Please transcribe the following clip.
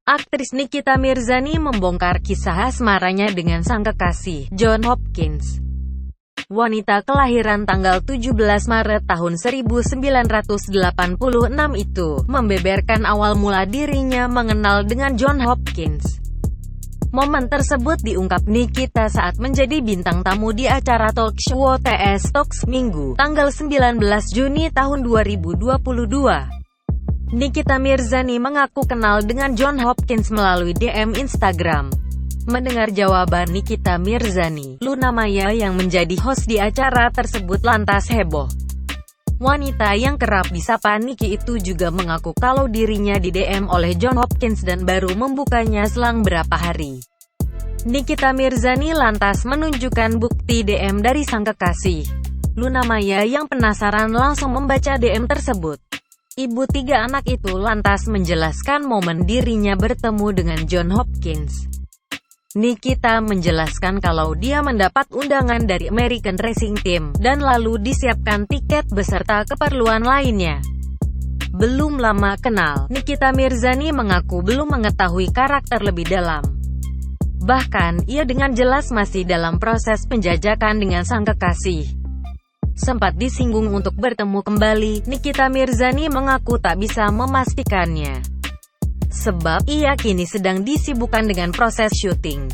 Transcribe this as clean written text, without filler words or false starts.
Aktris Nikita Mirzani membongkar kisah asmaranya dengan sang kekasih, John Hopkins. Wanita kelahiran tanggal 17 Maret tahun 1986 itu, membeberkan awal mula dirinya mengenal dengan John Hopkins. Momen tersebut diungkap Nikita saat menjadi bintang tamu di acara talk show TS Talks Minggu, tanggal 19 Juni tahun 2022. Nikita Mirzani mengaku kenal dengan John Hopkins melalui DM Instagram. Mendengar jawaban Nikita Mirzani, Luna Maya yang menjadi host di acara tersebut lantas heboh. Wanita yang kerap disapa Niki itu juga mengaku kalau dirinya di DM oleh John Hopkins dan baru membukanya selang berapa hari. Nikita Mirzani lantas menunjukkan bukti DM dari sang kekasih. Luna Maya yang penasaran langsung membaca DM tersebut. Ibu tiga anak itu lantas menjelaskan momen dirinya bertemu dengan John Hopkins. Nikita menjelaskan kalau dia mendapat undangan dari American Racing Team, dan lalu disiapkan tiket beserta keperluan lainnya. Belum lama kenal, Nikita Mirzani mengaku belum mengetahui karakter lebih dalam. Bahkan, ia dengan jelas masih dalam proses penjajakan dengan sang kekasih. Sempat disinggung untuk bertemu kembali, Nikita Mirzani mengaku tak bisa memastikannya. Sebab ia kini sedang disibukkan dengan proses syuting.